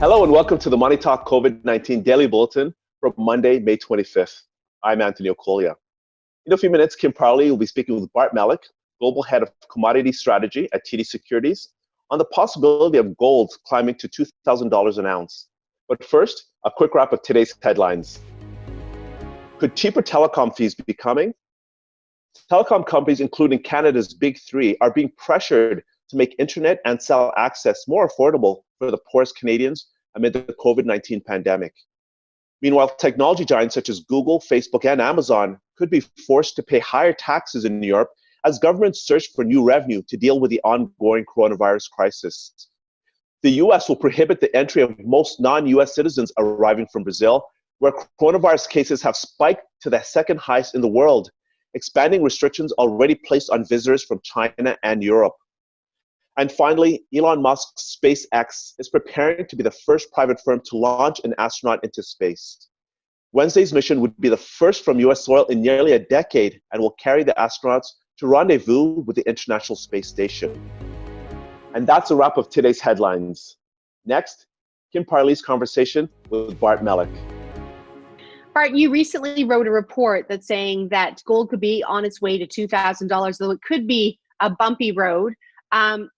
Hello and welcome to the Money Talk COVID-19 Daily Bulletin for Monday, May 25th. I'm Anthony Okolia. In a few minutes, Kim Parley will be speaking with Bart Mellick, Global Head of Commodity Strategy at TD Securities, on the possibility of gold climbing to $2,000 an ounce. But first, a quick wrap of today's headlines. Could cheaper telecom fees be coming? Telecom companies, including Canada's Big Three, are being pressured to make internet and cell access more affordable for the poorest Canadians amid the COVID-19 pandemic. Meanwhile, technology giants such as Google, Facebook, and Amazon could be forced to pay higher taxes in Europe as governments search for new revenue to deal with the ongoing coronavirus crisis. The US will prohibit the entry of most non-US citizens arriving from Brazil, where coronavirus cases have spiked to the second highest in the world, expanding restrictions already placed on visitors from China and Europe. And finally, Elon Musk's SpaceX is preparing to be the first private firm to launch an astronaut into space. Wednesday's mission would be the first from US soil in nearly a decade and will carry the astronauts to rendezvous with the International Space Station. And that's a wrap of today's headlines. Next, Kim Parley's conversation with Bart Mellick. Bart, you recently wrote a report that's saying that gold could be on its way to $2,000, though it could be a bumpy road.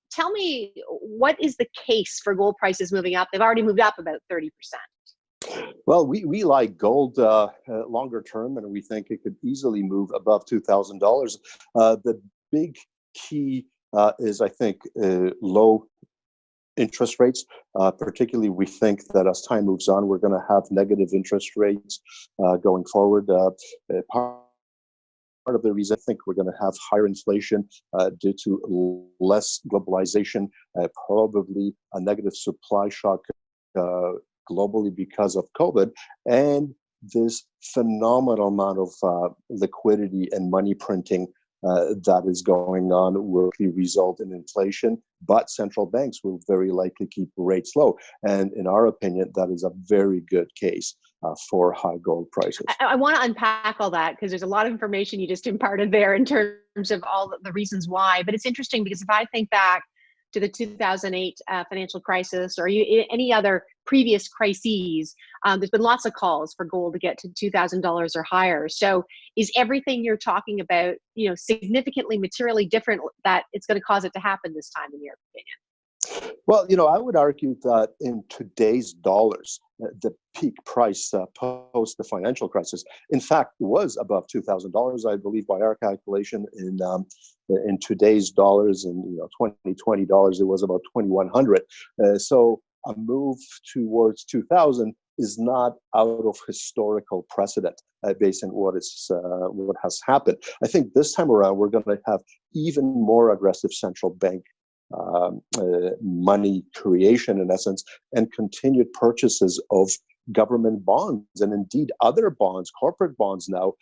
Tell me, what is the case for gold prices moving up? They've already moved up about 30%. Well, we like gold longer term, and we think it could easily move above $2,000. The big key is, I think, low interest rates. Particularly, we think that as time moves on, we're going to have negative interest rates going forward. Part of the reason I think we're going to have higher inflation due to less globalization, probably a negative supply shock globally because of COVID, and this phenomenal amount of liquidity and money printing that is going on will result in inflation, but central banks will very likely keep rates low. And in our opinion, that is a very good case for high gold prices. I want to unpack all that because there's a lot of information you just imparted there in terms of all the reasons why. But it's interesting because if I think back to the 2008 financial crisis or any other previous crises, there's been lots of calls for gold to get to $2,000 or higher. So is everything you're talking about, significantly, materially different that it's going to cause it to happen this time, in your opinion? Well, I would argue that in today's dollars, the peak price post the financial crisis, in fact, was above $2,000, I believe, by our calculation. In today's dollars, in 2020 dollars, it was about 2,100. So a move towards 2,000 is not out of historical precedent based on what has happened. I think this time around we're going to have even more aggressive central bank money creation, in essence, and continued purchases of government bonds and indeed other bonds, corporate bonds now,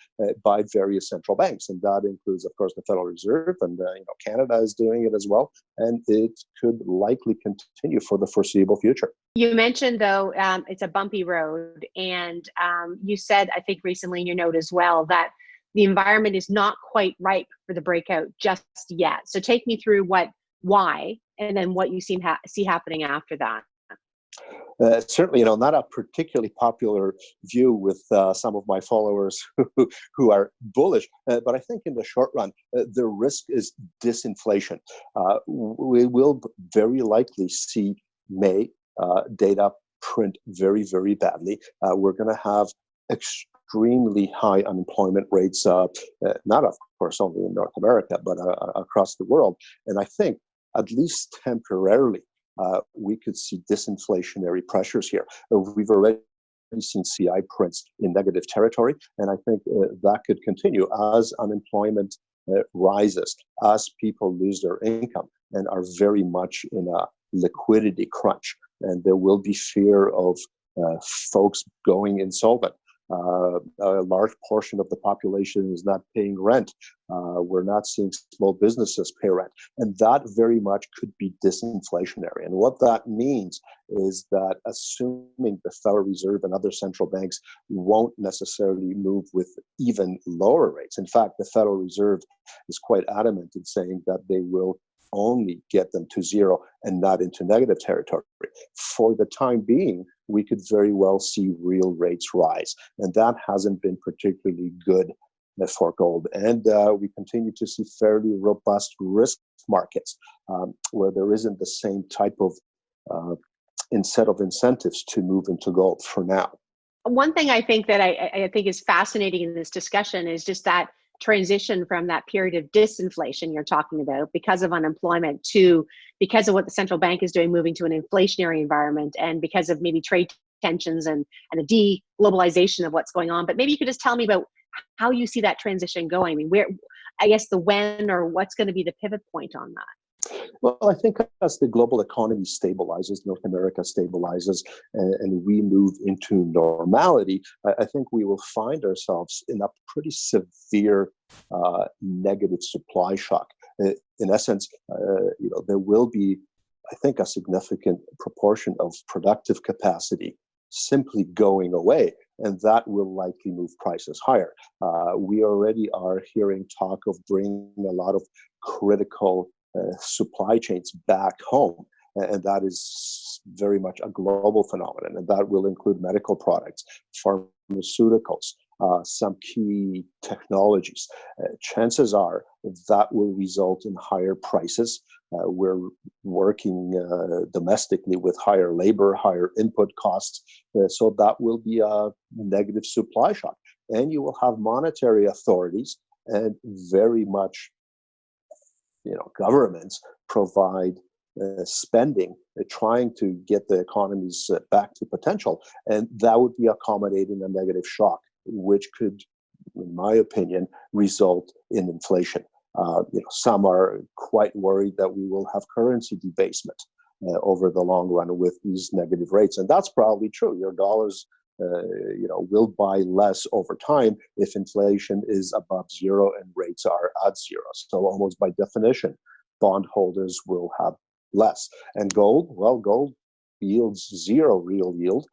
by various central banks. And that includes, of course, the Federal Reserve, and Canada is doing it as well. And it could likely continue for the foreseeable future. You mentioned, though, it's a bumpy road. And you said, I think recently in your note as well, that the environment is not quite ripe for the breakout just yet. So take me through why, and then what you see happening after that. Certainly, not a particularly popular view with some of my followers who are bullish. But I think in the short run, the risk is disinflation. We will very likely see May data print very, very badly. We're going to have extremely high unemployment rates, not, of course, only in North America, but across the world. And I think, at least temporarily, we could see disinflationary pressures here. We've already seen CI prints in negative territory, and I think that could continue as unemployment rises, as people lose their income and are very much in a liquidity crunch. And there will be fear of folks going insolvent. A large portion of the population is not paying rent. We're not seeing small businesses pay rent. And that very much could be disinflationary. And what that means is that assuming the Federal Reserve and other central banks won't necessarily move with even lower rates. In fact, the Federal Reserve is quite adamant in saying that they will only get them to zero and not into negative territory. For the time being, we could very well see real rates rise. And that hasn't been particularly good for gold. And we continue to see fairly robust risk markets where there isn't the same type of set of incentives to move into gold for now. One thing I think that I think is fascinating in this discussion is just that transition from that period of disinflation you're talking about because of unemployment to because of what the central bank is doing, moving to an inflationary environment, and because of maybe trade tensions and the de-globalization of what's going on. But maybe you could just tell me about how you see that transition going. I mean, where, I guess, the when or what's going to be the pivot point on that? Well, I think as the global economy stabilizes, North America stabilizes, and we move into normality, I think we will find ourselves in a pretty severe negative supply shock. In essence, there will be, I think, a significant proportion of productive capacity simply going away, and that will likely move prices higher. We already are hearing talk of bringing a lot of critical supply chains back home, and that is very much a global phenomenon, and that will include medical products, pharmaceuticals, some key technologies. Chances are that will result in higher prices. We're working domestically with higher labor, higher input costs, so that will be a negative supply shock. And you will have monetary authorities and very much governments provide spending, trying to get the economies back to potential. And that would be accommodating a negative shock, which could, in my opinion, result in inflation. Some are quite worried that we will have currency debasement over the long run with these negative rates. And that's probably true. Your dollars will buy less over time if inflation is above zero and rates are at zero. So almost by definition, bondholders will have less. And gold, well, gold yields zero real yield,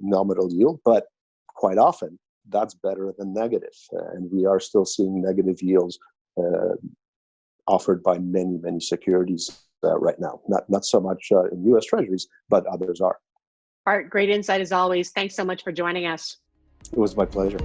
nominal yield, but quite often that's better than negative. And we are still seeing negative yields offered by many, many securities right now. Not so much in U.S. Treasuries, but others are. Art, great insight as always. Thanks so much for joining us. It was my pleasure.